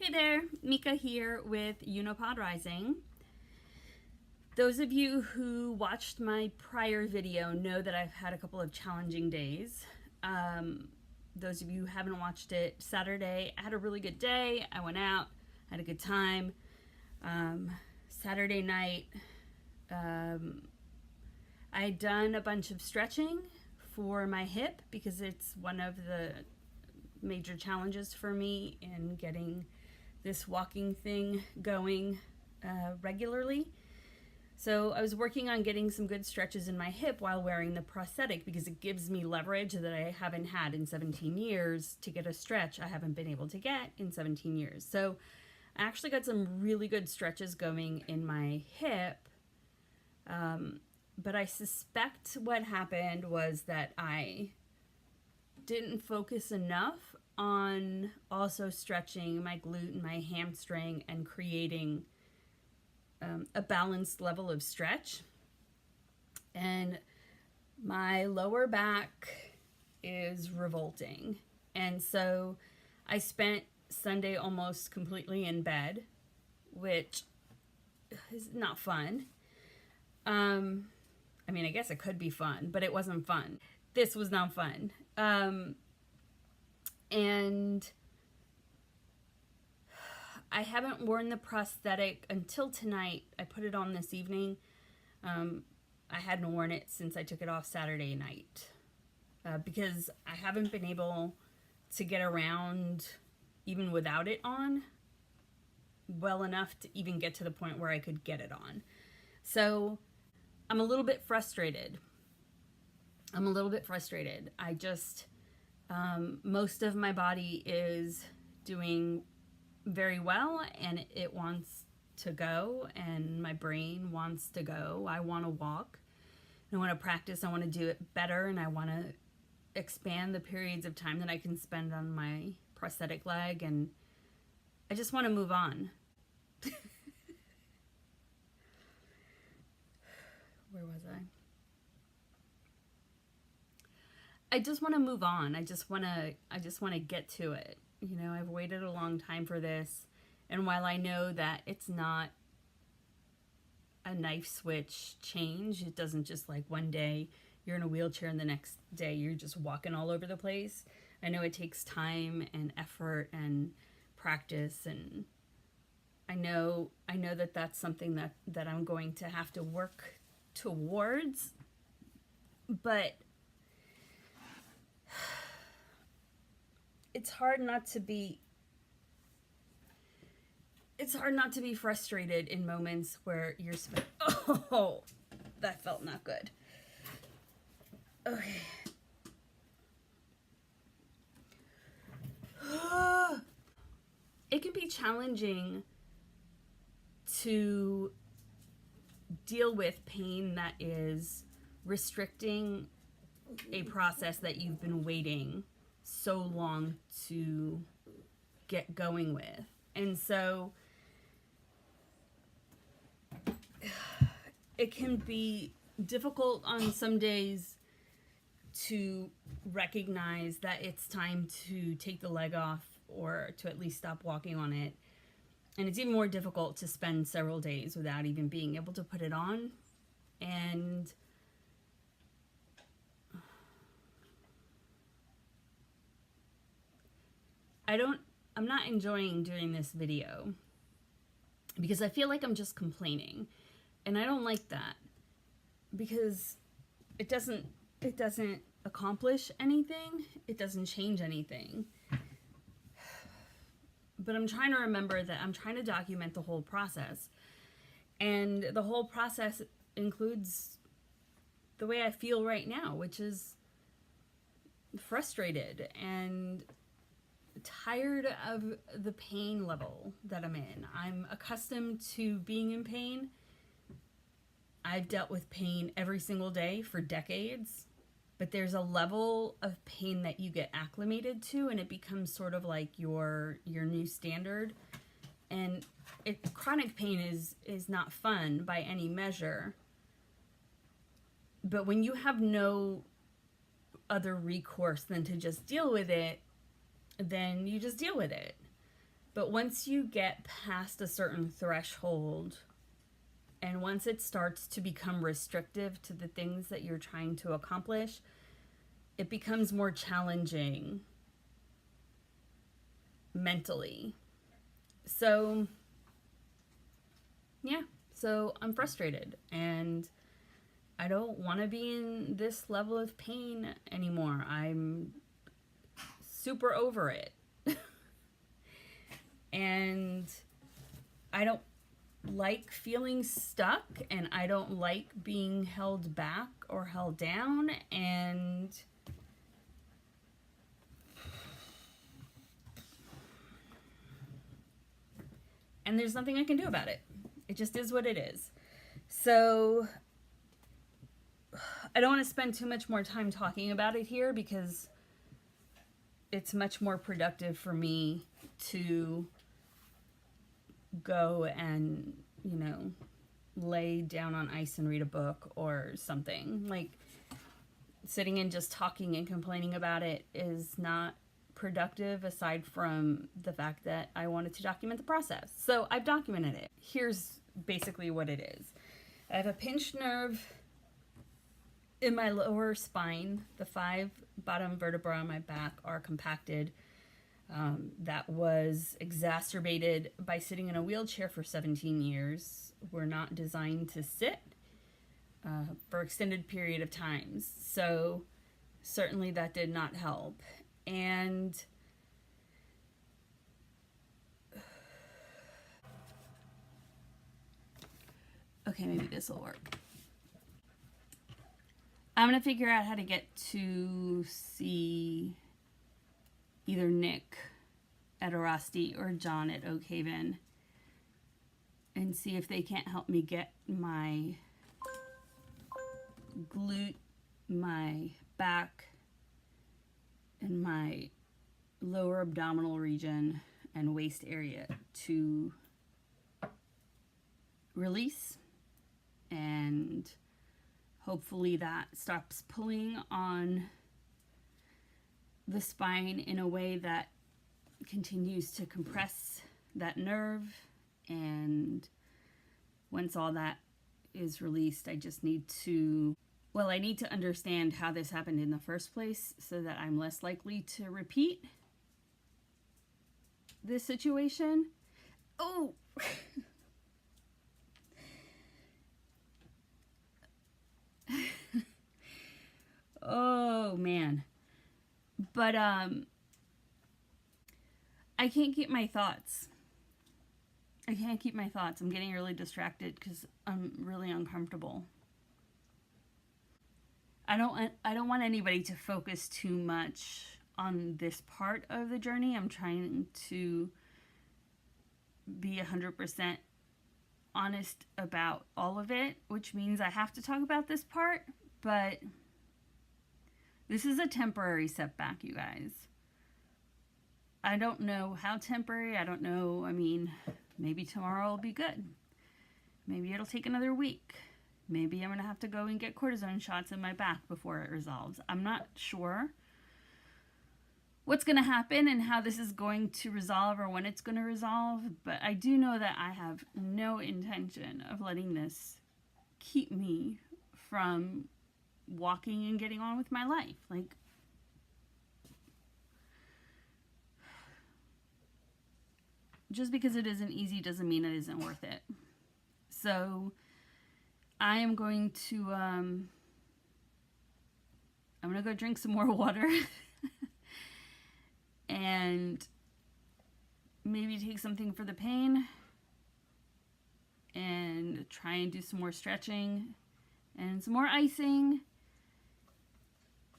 Hey there, Mika here with Unipod Rising. Those of you who watched my prior video know that I've had a couple of challenging days. Those of you who haven't watched it, Saturday, I had a really good day. I went out, had a good time. Saturday night, I had done a bunch of stretching for my hip because it's one of the major challenges for me in getting this walking thing going regularly. So I was working on getting some good stretches in my hip while wearing the prosthetic because it gives me leverage that I haven't had in 17 years to get a stretch I haven't been able to get in 17 years. So I actually got some really good stretches going in my hip. But I suspect what happened was that I didn't focus enough on also stretching my glute and my hamstring and creating a balanced level of stretch. And my lower back is revolting. And so I spent Sunday almost completely in bed, which is not fun. I mean, I guess it could be fun, but it wasn't fun. This was not fun. And I haven't worn the prosthetic until tonight. I put it on this evening. I hadn't worn it since I took it off Saturday night because I haven't been able to get around even without it on well enough to even get to the point where I could get it on. So I'm a little bit frustrated. I just, most of my body is doing very well and it wants to go and my brain wants to go. I want to walk. I want to practice. I want to do it better and I want to expand the periods of time that I can spend on my prosthetic leg, and I just want to move on. Where was I? I just want to move on. I just want to get to it. You know, I've waited a long time for this, and while I know that it's not a knife switch change, it doesn't just like one day you're in a wheelchair and the next day you're just walking all over the place. I know it takes time and effort and practice, and I know that that's something that I'm going to have to work towards, but it's hard not to be frustrated in moments where you're oh, that felt not good. Okay. It can be challenging to deal with pain that is restricting a process that you've been waiting so long to get going with. And so it can be difficult on some days to recognize that it's time to take the leg off or to at least stop walking on it. And it's even more difficult to spend several days without even being able to put it on. And I'm not enjoying doing this video because I feel like I'm just complaining, and I don't like that because it doesn't accomplish anything. It doesn't change anything. But I'm trying to remember that I'm trying to document the whole process, and the whole process includes the way I feel right now, which is frustrated and tired of the pain level that I'm in. I'm accustomed to being in pain. I've dealt with pain every single day for decades, but there's a level of pain that you get acclimated to, and it becomes sort of like your new standard. And chronic pain is not fun by any measure. But when you have no other recourse than to just deal with it, then you just deal with it. But once you get past a certain threshold, and once it starts to become restrictive to the things that you're trying to accomplish, it becomes more challenging mentally. So, yeah, so I'm frustrated and I don't want to be in this level of pain anymore. I'm super over it. And I don't like feeling stuck, and I don't like being held back or held down, and there's nothing I can do about it. It just is what it is. So I don't want to spend too much more time talking about it here, because it's much more productive for me to go and, lay down on ice and read a book or something. Like, sitting and just talking and complaining about it is not productive, aside from the fact that I wanted to document the process. So I've documented it. Here's basically what it is. I have a pinched nerve in my lower spine. The 5 bottom vertebrae on my back are compacted. That was exacerbated by sitting in a wheelchair for 17 years. We're not designed to sit for extended period of times. So certainly that did not help. And okay, maybe this will work. I'm going to figure out how to get to see either Nick at Orasti or John at Oak Haven and see if they can't help me get my glute, my back, and my lower abdominal region and waist area to release, and hopefully that stops pulling on the spine in a way that continues to compress that nerve. And once all that is released, I just need to, I need to understand how this happened in the first place so that I'm less likely to repeat this situation. Oh! Oh, man. But, I can't keep my thoughts. I'm getting really distracted because I'm really uncomfortable. I don't want anybody to focus too much on this part of the journey. I'm trying to be 100% honest about all of it, which means I have to talk about this part, but this is a temporary setback, you guys. I don't know how temporary. I don't know. I mean, maybe tomorrow will be good. Maybe it'll take another week. Maybe I'm going to have to go and get cortisone shots in my back before it resolves. I'm not sure what's going to happen and how this is going to resolve or when it's going to resolve, but I do know that I have no intention of letting this keep me from walking and getting on with my life. Like, just because it isn't easy doesn't mean it isn't worth it. So I am going to I'm gonna go drink some more water and maybe take something for the pain and try and do some more stretching and some more icing,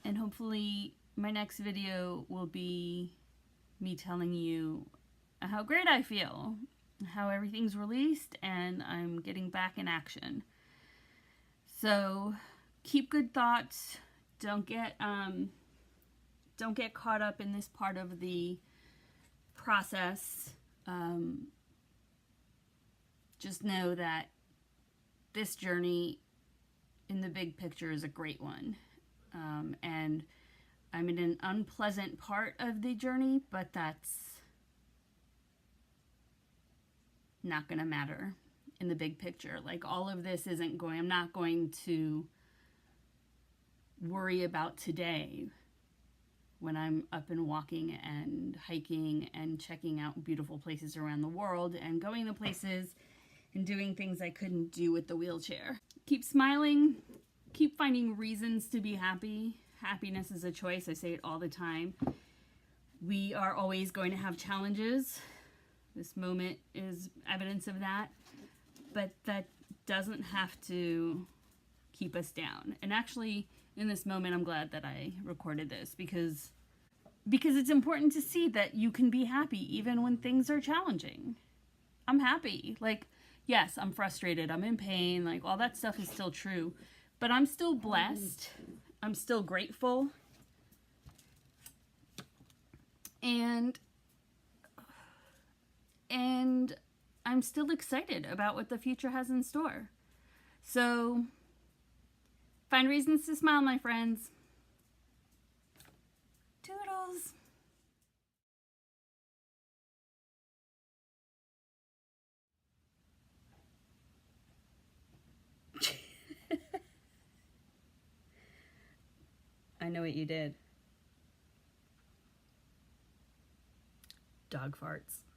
and hopefully my next video will be me telling you how great I feel, how everything's released, and I'm getting back in action. So keep good thoughts. Don't get caught up in this part of the process. Just know that this journey in the big picture is a great one. And I'm in an unpleasant part of the journey, but that's not going to matter in the big picture. Like, all of this isn't going, I'm not going to worry about today when I'm up and walking and hiking and checking out beautiful places around the world and going to places and doing things I couldn't do with the wheelchair. Keep smiling, keep finding reasons to be happy. Happiness is a choice. I say it all the time. We are always going to have challenges. This moment is evidence of that, but that doesn't have to keep us down. And actually, in this moment, I'm glad that I recorded this because it's important to see that you can be happy even when things are challenging. I'm happy. Like, yes, I'm frustrated. I'm in pain. Like, all that stuff is still true, but I'm still blessed. I'm still grateful. And I'm still excited about what the future has in store. So find reasons to smile, my friends. Toodles. I know what you did. Dog farts.